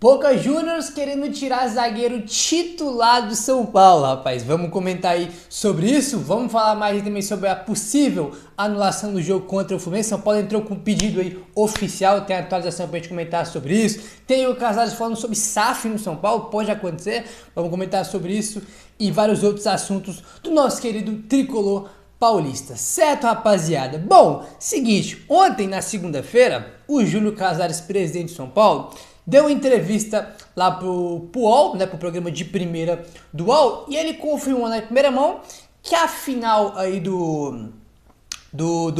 Boca Juniors querendo tirar zagueiro titular do São Paulo, rapaz. Vamos comentar aí sobre isso. Vamos falar mais também sobre a possível anulação do jogo contra o Fluminense. São Paulo entrou com um pedido aí oficial, tem atualização pra gente comentar sobre isso. Tem o Casares falando sobre SAF no São Paulo, pode acontecer. Vamos comentar sobre isso e vários outros assuntos do nosso querido tricolor paulista. Certo, rapaziada? Bom, seguinte, ontem na segunda-feira, o Júlio Casares, presidente de São Paulo, deu uma entrevista lá pro UOL, né, pro programa de primeira do UOL, e ele confirmou na primeira mão que a final aí do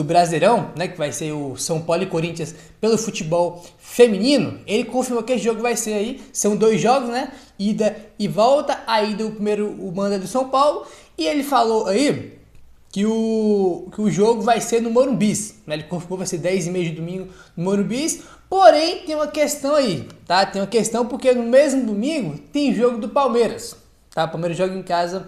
Brasileirão, né, que vai ser o São Paulo e Corinthians pelo futebol feminino, ele confirmou que esse jogo vai ser aí, são 2 jogos, né, ida e volta, a ida o primeiro o manda do São Paulo, e ele falou aí que o jogo vai ser no Morumbi, né, ele confirmou que vai ser 10h30 de domingo no Morumbi. Porém, tem uma questão aí, tá? Tem uma questão porque no mesmo domingo tem jogo do Palmeiras, tá? O Palmeiras joga em casa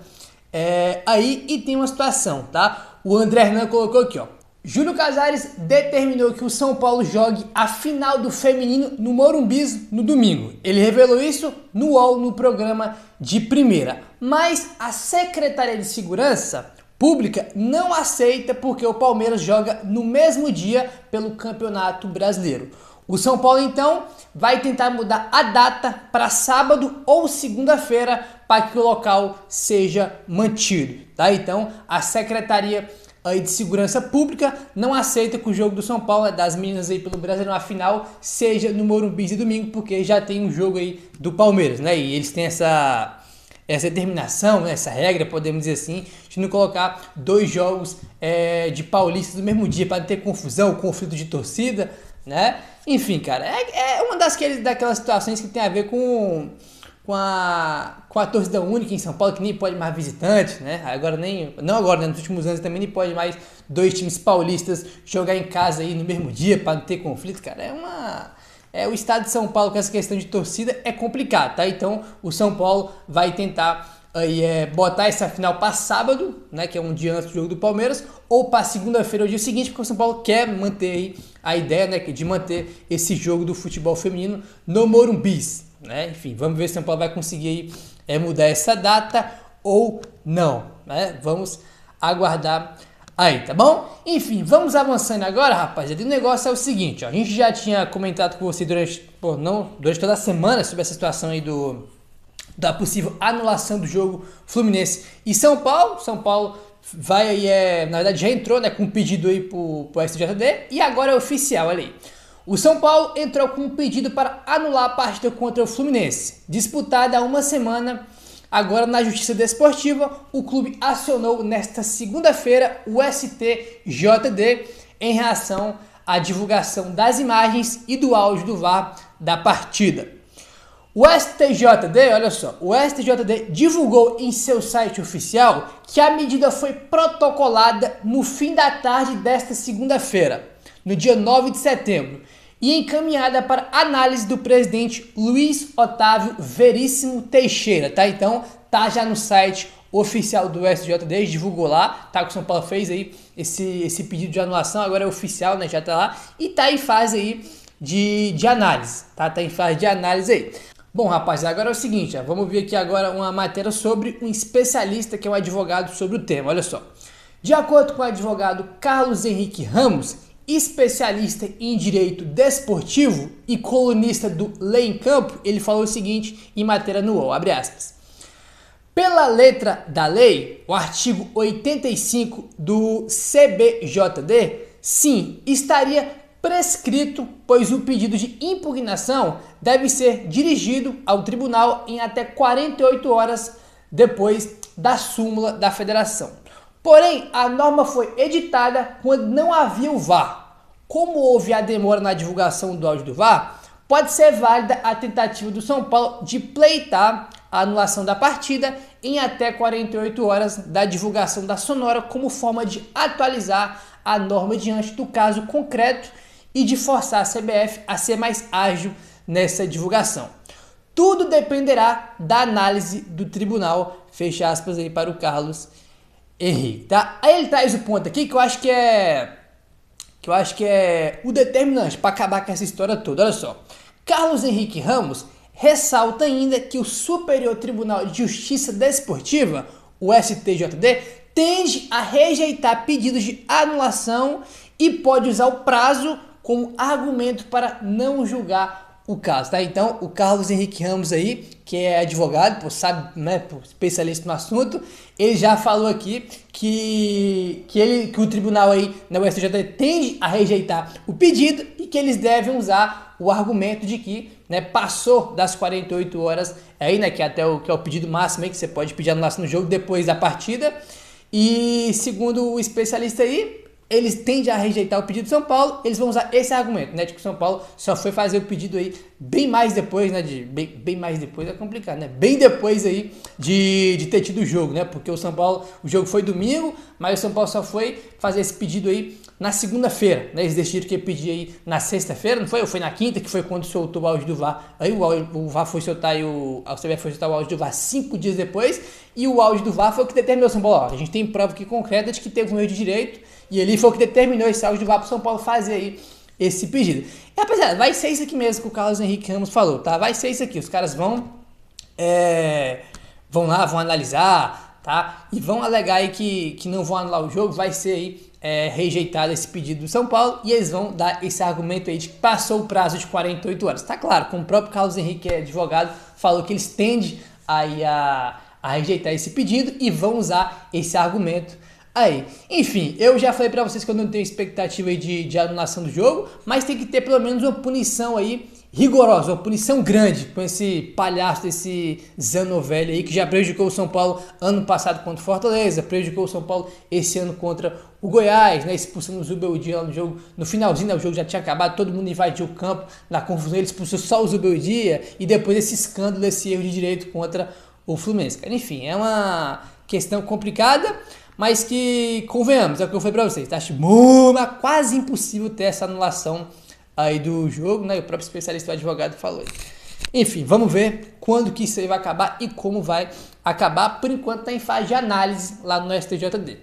aí e tem uma situação, tá? O André Hernan colocou aqui, ó. Júlio Casares determinou que o São Paulo jogue a final do feminino no Morumbi no domingo. Ele revelou isso no UOL, no programa de primeira. Mas a Secretaria de Segurança Pública não aceita porque o Palmeiras joga no mesmo dia pelo Campeonato Brasileiro. O São Paulo, então, vai tentar mudar a data para sábado ou segunda-feira para que o local seja mantido, tá? Então, a Secretaria aí de Segurança Pública não aceita que o jogo do São Paulo, das meninas aí pelo Brasil, na final, seja no Morumbi de domingo, porque já tem um jogo aí do Palmeiras, né? E eles têm essa determinação, né? Essa regra, podemos dizer assim, de não colocar 2 jogos de paulistas no mesmo dia, para não ter confusão, conflito de torcida, né? Enfim, cara, é uma daquelas situações que tem a ver com a torcida única em São Paulo, que nem pode mais visitante, né? Agora não agora, né? Nos últimos anos também nem pode mais 2 times paulistas jogar em casa aí no mesmo dia para não ter conflito, cara. O estado de São Paulo com essa questão de torcida é complicado, tá? Então o São Paulo vai tentar aí botar essa final para sábado, né, que é um dia antes do jogo do Palmeiras, ou para segunda-feira, o dia seguinte, porque o São Paulo quer manter aí a ideia, né, de manter esse jogo do futebol feminino no Morumbi, né? Enfim, vamos ver se o São Paulo vai conseguir aí, mudar essa data ou não, né? Vamos aguardar aí, tá bom? Enfim, vamos avançando agora, rapaziada. O negócio é o seguinte, ó, a gente já tinha comentado com você durante toda a semana sobre essa situação aí da possível anulação do jogo Fluminense e São Paulo. São Paulo vai aí, na verdade já entrou, né, com um pedido aí pro STJD e agora é oficial, olha aí. O São Paulo entrou com um pedido para anular a partida contra o Fluminense, disputada há uma semana. Agora, na Justiça Desportiva, o clube acionou nesta segunda-feira o STJD em relação à divulgação das imagens e do áudio do VAR da partida. O STJD, olha só, o STJD divulgou em seu site oficial que a medida foi protocolada no fim da tarde desta segunda-feira, no dia 9 de setembro, e encaminhada para análise do presidente Luiz Otávio Veríssimo Teixeira, tá? Então, tá já no site oficial do STJD, divulgou lá, tá? Que o São Paulo fez aí esse pedido de anulação, agora é oficial, né? Já tá lá, e tá em fase aí de análise, tá? Tá em fase de análise aí. Bom, rapaz, agora é o seguinte, ó, vamos ver aqui agora uma matéria sobre um especialista que é um advogado sobre o tema, olha só. De acordo com o advogado Carlos Henrique Ramos, especialista em direito desportivo e colunista do Lei em Campo, ele falou o seguinte em matéria no UOL, abre aspas. Pela letra da lei, o artigo 85 do CBJD, sim, estaria prescrito, pois o pedido de impugnação deve ser dirigido ao tribunal em até 48 horas depois da súmula da federação. Porém, a norma foi editada quando não havia o VAR. Como houve a demora na divulgação do áudio do VAR, pode ser válida a tentativa do São Paulo de pleitar a anulação da partida em até 48 horas da divulgação da sonora como forma de atualizar a norma diante do caso concreto e de forçar a CBF a ser mais ágil nessa divulgação. Tudo dependerá da análise do tribunal, fecha aspas aí para o Carlos Henrique, tá? Aí ele traz o ponto aqui que eu acho que é o determinante para acabar com essa história toda. Olha só, Carlos Henrique Ramos ressalta ainda que o Superior Tribunal de Justiça Desportiva, o STJD, tende a rejeitar pedidos de anulação e pode usar o prazo como argumento para não julgar o caso, tá? Então, o Carlos Henrique Ramos aí, que é advogado, pô, sabe, né, pô, especialista no assunto, ele já falou aqui que o tribunal aí, na STJD, tende a rejeitar o pedido e que eles devem usar o argumento de que, né, passou das 48 horas aí, né, que é até que é o pedido máximo aí, que você pode pedir anulação no jogo depois da partida. E segundo o especialista aí, eles tendem a rejeitar o pedido do São Paulo, eles vão usar esse argumento, né, de que o São Paulo só foi fazer o pedido aí bem mais depois, né, bem mais depois é complicado, né, bem depois aí de ter tido o jogo, né, porque o São Paulo, o jogo foi domingo, mas o São Paulo só foi fazer esse pedido aí na segunda-feira, né, eles decidiram que ia pedir aí na sexta-feira, não foi? Ou foi na quinta, que foi quando soltou o áudio do VAR, aí o VAR foi soltar, a CBF foi soltar o áudio do VAR 5 dias depois, e o áudio do VAR foi o que determinou o São Paulo, ó, a gente tem prova aqui concreta de que teve um erro de direito, e ele foi o que determinou esse áudio do VAR para o São Paulo fazer aí esse pedido. E rapaziada, vai ser isso aqui mesmo que o Carlos Henrique Ramos falou, tá? Vai ser isso aqui, os caras vão lá, vão analisar, tá? E vão alegar aí que não vão anular o jogo, vai ser aí rejeitado esse pedido do São Paulo e eles vão dar esse argumento aí de que passou o prazo de 48 horas. Tá claro, como o próprio Carlos Henrique, que é advogado, falou que eles tendem aí a rejeitar esse pedido e vão usar esse argumento aí. Enfim, eu já falei pra vocês que eu não tenho expectativa aí de anulação do jogo, mas tem que ter pelo menos uma punição aí rigorosa, uma punição grande com esse palhaço desse Zanovelli aí que já prejudicou o São Paulo ano passado contra o Fortaleza, prejudicou o São Paulo esse ano contra o Goiás, né, expulsando o Zubeldia lá no jogo, no finalzinho, né, o jogo já tinha acabado, todo mundo invadiu o campo, na confusão ele expulsou só o Zubeldia e depois esse escândalo, esse erro de direito contra o Fluminense. Enfim, é uma questão complicada, mas que, convenhamos, é o que eu falei pra vocês, tá? Acho quase impossível ter essa anulação aí do jogo, né? O próprio especialista, o advogado, falou aí. Enfim, vamos ver quando que isso aí vai acabar e como vai acabar. Por enquanto tá em fase de análise lá no STJD.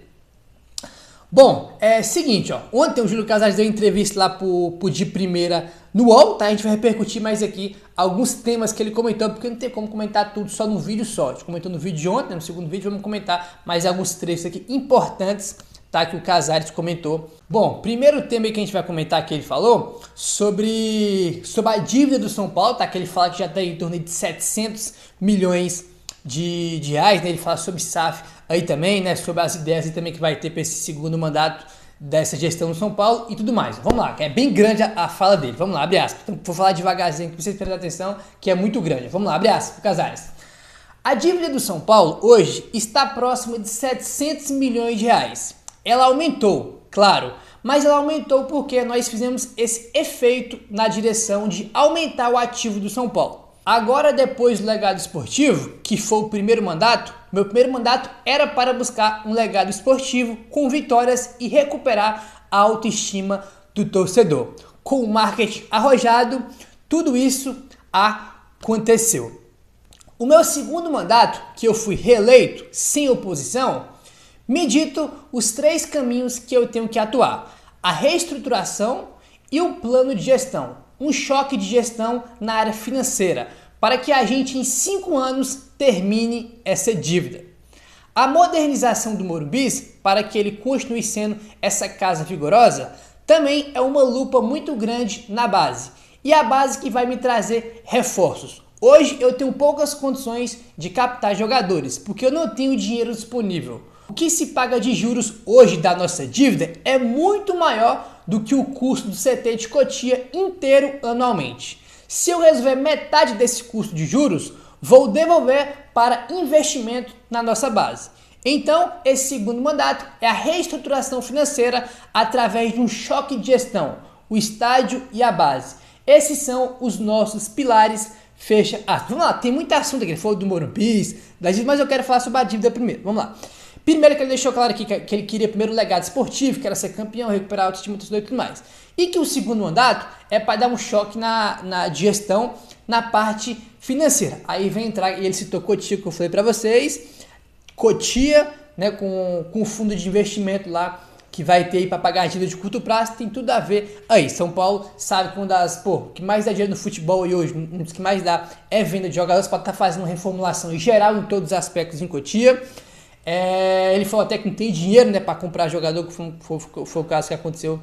Bom, é seguinte, ó. Ontem o Júlio Casares deu entrevista lá pro De Primeira no UOL, tá? A gente vai repercutir mais aqui alguns temas que ele comentou, porque não tem como comentar tudo só num vídeo só. A gente comentou no vídeo de ontem, né? No segundo vídeo vamos comentar mais alguns trechos aqui importantes, tá? Que o Casares comentou. Bom, primeiro tema aí que a gente vai comentar que ele falou sobre a dívida do São Paulo, tá? Que ele fala que já tá em torno de 700 milhões de reais, né? Ele fala sobre SAF aí também, né? Sobre as ideias aí também que vai ter para esse segundo mandato dessa gestão no São Paulo e tudo mais. Vamos lá, que é bem grande a fala dele. Vamos lá, abre aspas. Então, vou falar devagarzinho aqui para vocês prestarem atenção, que é muito grande. Vamos lá, abre aspas, Casares. A dívida do São Paulo hoje está próxima de 700 milhões de reais. Ela aumentou, claro, mas ela aumentou porque nós fizemos esse efeito na direção de aumentar o ativo do São Paulo. Agora, depois do legado esportivo, que foi o primeiro mandato, meu primeiro mandato era para buscar um legado esportivo com vitórias e recuperar a autoestima do torcedor. Com o marketing arrojado, tudo isso aconteceu. O meu segundo mandato, que eu fui reeleito sem oposição, me dito os 3 caminhos que eu tenho que atuar: a reestruturação e o plano de gestão. Um choque de gestão na área financeira, para que a gente em 5 anos termine essa dívida. A modernização do Morumbis, para que ele continue sendo essa casa vigorosa, também é uma lupa muito grande na base. E a base que vai me trazer reforços. Hoje eu tenho poucas condições de captar jogadores, porque eu não tenho dinheiro disponível. O que se paga de juros hoje da nossa dívida é muito maior do que o custo do CT de Cotia inteiro anualmente. Se eu resolver metade desse custo de juros, vou devolver para investimento na nossa base. Então, esse segundo mandato é a reestruturação financeira através de um choque de gestão, o estádio e a base. Esses são os nossos pilares. Fecha aspas. Vamos lá, tem muito assunto aqui. Ele falou do Morumbis, mas eu quero falar sobre a dívida primeiro. Vamos lá. Primeiro que ele deixou claro aqui que ele queria primeiro o legado esportivo, que era ser campeão, recuperar a autoestima do torcedor e tudo mais. E que o segundo mandato é para dar um choque na gestão, na parte financeira. Aí vem entrar, e ele citou Cotia, que eu falei para vocês, Cotia, né, com o fundo de investimento lá que vai ter aí para pagar a dívida de curto prazo, tem tudo a ver aí. São Paulo sabe que uma das, que mais dá dinheiro no futebol e hoje, um dos que mais dá é venda de jogadores, pode estar fazendo uma reformulação geral em todos os aspectos em Cotia. Ele falou até que não tem dinheiro, né, para comprar jogador, que foi o caso que aconteceu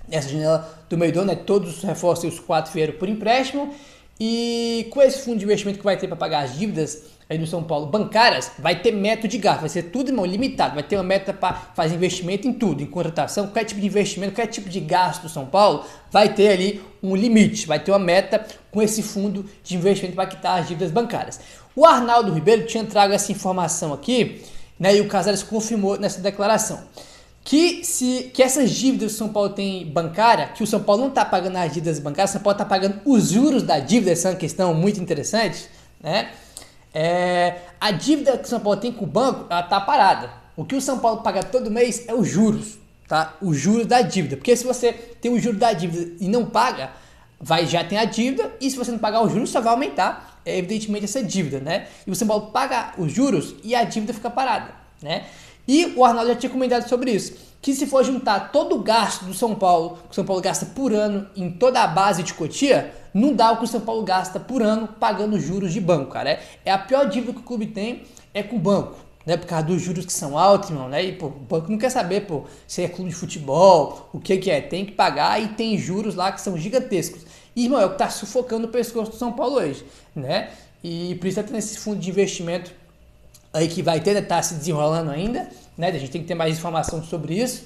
nessa janela do meio do ano, né? Todos os reforços, os 4 vieram por empréstimo. E com esse fundo de investimento que vai ter para pagar as dívidas aí no São Paulo bancárias, vai ter meta de gasto, vai ser tudo, irmão, limitado, vai ter uma meta para fazer investimento em tudo, em contratação, qualquer tipo de investimento, qualquer tipo de gasto do São Paulo, vai ter ali um limite, vai ter uma meta com esse fundo de investimento para quitar as dívidas bancárias. O Arnaldo Ribeiro tinha trago essa informação aqui, né, e o Casares confirmou nessa declaração. Que essas dívidas que o São Paulo tem bancária, que o São Paulo não está pagando as dívidas bancárias, o São Paulo está pagando os juros da dívida, essa é uma questão muito interessante, né? A dívida que o São Paulo tem com o banco, ela está parada. O que o São Paulo paga todo mês é os juros, tá? Os juros da dívida, porque se você tem o juro da dívida e não paga, já tem a dívida, e se você não pagar os juros, só vai aumentar, evidentemente, essa dívida, né? E o São Paulo paga os juros e a dívida fica parada, né? E o Arnaldo já tinha comentado sobre isso, que se for juntar todo o gasto do São Paulo, que o São Paulo gasta por ano em toda a base de Cotia, não dá o que o São Paulo gasta por ano pagando juros de banco, cara. É a pior dívida que o clube tem é com o banco, né? Por causa dos juros que são altos, irmão, né? E o banco não quer saber, se é clube de futebol, o que é, tem que pagar e tem juros lá que são gigantescos. E, irmão, é o que tá sufocando o pescoço do São Paulo hoje, né? E por isso tá tendo esse fundo de investimento aí que vai ter, tá se desenrolando ainda, né? A gente tem que ter mais informação sobre isso,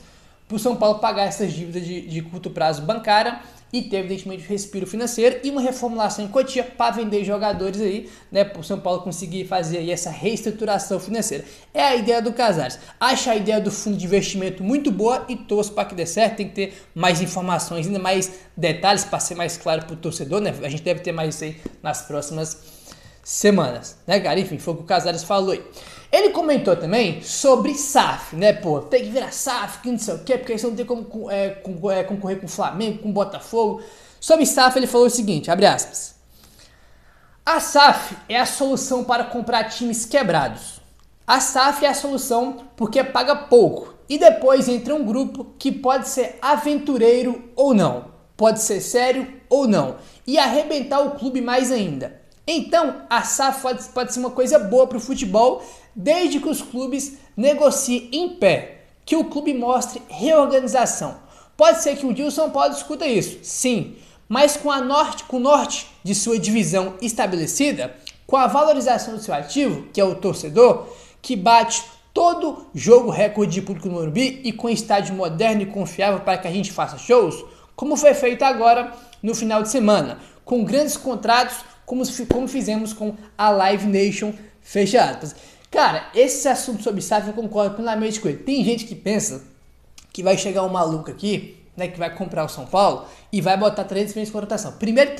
para o São Paulo pagar essas dívidas de curto prazo bancária e ter, evidentemente, um respiro financeiro e uma reformulação em Cotia para vender jogadores aí, né? Para o São Paulo conseguir fazer aí essa reestruturação financeira. É a ideia do Casares. Acho a ideia do fundo de investimento muito boa e torço para que dê certo. Tem que ter mais informações, ainda mais detalhes para ser mais claro para o torcedor, né? A gente deve ter mais isso aí nas próximas semanas, né, cara? Enfim, foi o que o Casares falou aí. Ele comentou também sobre SAF, né, tem que virar SAF, que não sei o quê, porque você não tem como concorrer com o Flamengo, com o Botafogo. Sobre SAF ele falou o seguinte, abre aspas, a SAF é a solução para comprar times quebrados. A SAF é a solução porque paga pouco e depois entra um grupo que pode ser aventureiro ou não, pode ser sério ou não e arrebentar o clube mais ainda. Então, a SAF pode ser uma coisa boa para o futebol, desde que os clubes negociem em pé, que o clube mostre reorganização. Pode ser que um dia o São Paulo discuta isso, sim, mas com o norte de sua divisão estabelecida, com a valorização do seu ativo, que é o torcedor, que bate todo jogo recorde de público no Morumbi e com estádio moderno e confiável para que a gente faça shows, como foi feito agora no final de semana, com grandes contratos, como fizemos com a Live Nation, fecha aspas. Cara, esse assunto sobre SAF eu concordo plenamente com ele. Tem gente que pensa que vai chegar um maluco aqui, né, que vai comprar o São Paulo e vai botar 300 milhões de contratação. Primeiro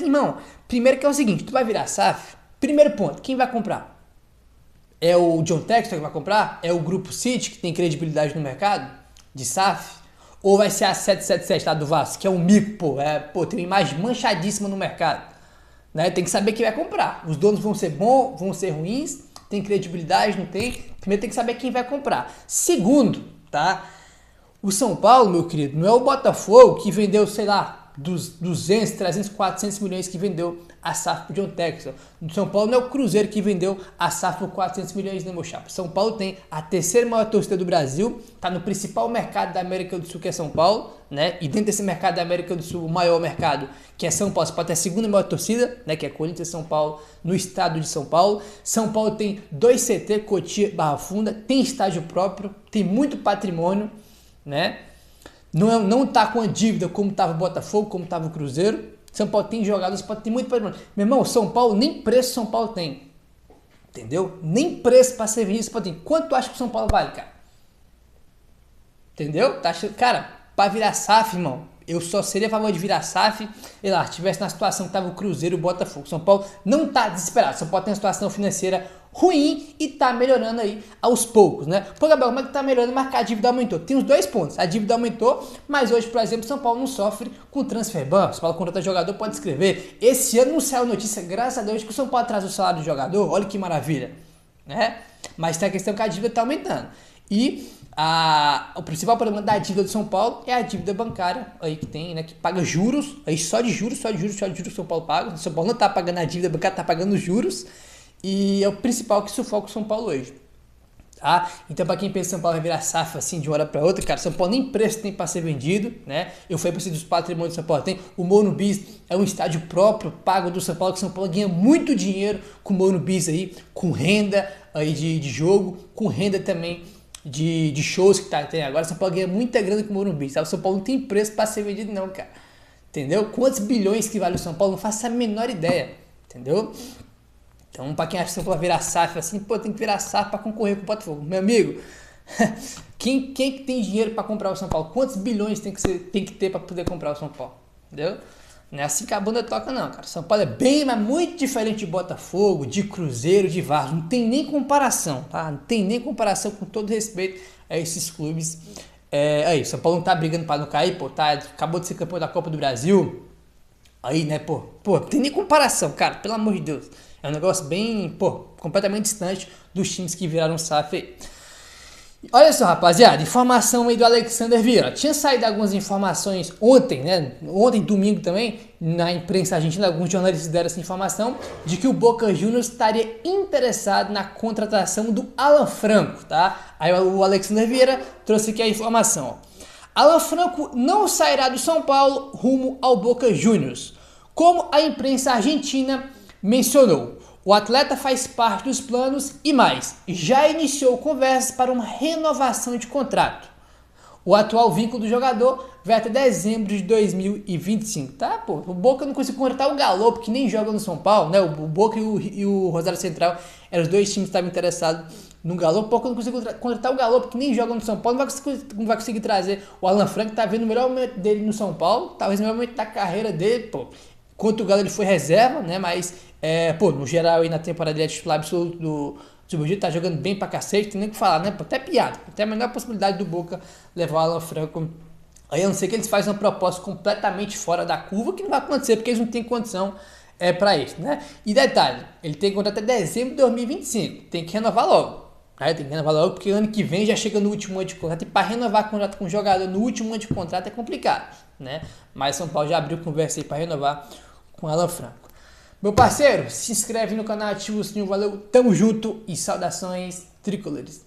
que é o seguinte, tu vai virar SAF, primeiro ponto, quem vai comprar? É o John Textor que vai comprar? É o Grupo City, que tem credibilidade no mercado, de SAF? Ou vai ser a 777 lá do Vasco, que é um mico, tem uma imagem manchadíssima no mercado. Né? Tem que saber quem vai comprar. Os donos vão ser bons, vão ser ruins, tem credibilidade, não tem? Primeiro tem que saber quem vai comprar. Segundo, tá? O São Paulo, meu querido, não é o Botafogo que vendeu, sei lá, dos 200, 300, 400 milhões que vendeu a SAF pro John Textor. O São Paulo não é o Cruzeiro que vendeu a SAF por 400 milhões, né, meu chapa? São Paulo tem a terceira maior torcida do Brasil, tá no principal mercado da América do Sul, que é São Paulo, né? E dentro desse mercado da América do Sul, o maior mercado, que é São Paulo, você pode ter a segunda maior torcida, né? Que é Corinthians e São Paulo, no estado de São Paulo. São Paulo tem 2 CT, Cotia, Barra Funda, tem estádio próprio, tem muito patrimônio, né? Não tá com a dívida como tava o Botafogo, como tava o Cruzeiro. São Paulo tem jogadores, pode ter muito patrimônio. Meu irmão, São Paulo, nem preço São Paulo tem. Entendeu? Nem preço para serviço São Paulo tem. Quanto tu acha que o São Paulo vale, cara? Entendeu? Tá achando, cara, para virar SAF, irmão, eu só seria a favor de virar SAF, sei lá, estivesse na situação que tava o Cruzeiro e o Botafogo. São Paulo não tá desesperado. São Paulo tem uma situação financeira ruim e tá melhorando aí aos poucos, né? Pô, Gabriel, como é que tá melhorando, mas a dívida aumentou? Tem os 2 pontos. A dívida aumentou, mas hoje, por exemplo, São Paulo não sofre com transfer ban. São Paulo contrata jogador, pode escrever. Esse ano não saiu notícia, graças a Deus, que o São Paulo atrasa o salário do jogador. Olha que maravilha, né? Mas tem a questão que a dívida tá aumentando. E O principal problema da dívida do São Paulo é a dívida bancária aí que tem, né? Que paga juros, aí só de juros o São Paulo paga. O São Paulo não tá pagando a dívida bancária, tá pagando juros. E é o principal que sufoca o São Paulo hoje. Tá? Então, para quem pensa que São Paulo vai virar SAF assim de uma hora para outra, cara, São Paulo nem preço tem para ser vendido, né? Eu falei para vocês dos patrimônios do São Paulo. Tem o Morumbi, é um estádio próprio, pago do São Paulo, que São Paulo ganha muito dinheiro com o Morumbi aí, com renda aí de jogo, com renda também de shows que tem agora. São Paulo ganha muita grana com o Morumbi, sabe? O São Paulo não tem preço para ser vendido não, cara. Entendeu? Quantos bilhões que vale o São Paulo? Não faço a menor ideia, entendeu? Então, pra quem acha que São Paulo vai virar SAF assim, pô, tem que virar SAF pra concorrer com o Botafogo. Meu amigo, quem que tem dinheiro pra comprar o São Paulo? Quantos bilhões tem que ter pra poder comprar o São Paulo? Entendeu? Não é assim que a banda toca não, cara. São Paulo é bem, mas muito diferente de Botafogo, de Cruzeiro, de Vasco. Não tem nem comparação, tá? Não tem nem comparação, com todo respeito a esses clubes. Aí, São Paulo não tá brigando pra não cair, pô, tá? Acabou de ser campeão da Copa do Brasil. Aí, né, pô, não tem nem comparação, cara, pelo amor de Deus. É um negócio bem, completamente distante dos times que viraram SAF aí. Olha só, rapaziada, informação aí do Alexander Vieira. Tinha saído algumas informações ontem, né? Ontem, domingo também, na imprensa argentina, alguns jornalistas deram essa informação de que o Boca Juniors estaria interessado na contratação do Alan Franco, tá? Aí o Alexander Vieira trouxe aqui a informação. Alan Franco não sairá do São Paulo rumo ao Boca Juniors. Como a imprensa argentina mencionou, o atleta faz parte dos planos e mais, já iniciou conversas para uma renovação de contrato. O atual vínculo do jogador vai até dezembro de 2025, tá? Pô, o Boca não conseguiu contratar o Galo, que nem joga no São Paulo, né? O Boca e o Rosário Central eram os dois times que estavam interessados no Galo. O Boca não conseguiu contratar o Galo, que nem joga no São Paulo, não vai conseguir trazer o Alan Franco, que tá vendo o melhor momento dele no São Paulo, talvez o melhor momento da carreira dele, pô. Enquanto o Galo ele foi reserva, né? Mas, no geral, aí na temporada ele é titular absoluto do Submergido, tá jogando bem pra cacete, tem nem o que falar, né? Pô, até piada, até a menor possibilidade do Boca levar o Alan Franco. Aí a não ser que eles façam uma proposta completamente fora da curva, que não vai acontecer, porque eles não têm condição pra isso, né? E detalhe, ele tem contrato até dezembro de 2025, tem que renovar logo. Tem que renovar logo, porque ano que vem já chega no último ano de contrato, e para renovar contrato com o jogador no último ano de contrato é complicado, né? Mas São Paulo já abriu conversa aí para renovar com Alan Franco. Meu parceiro, se inscreve no canal, ativa o sininho, valeu, tamo junto e saudações tricolores.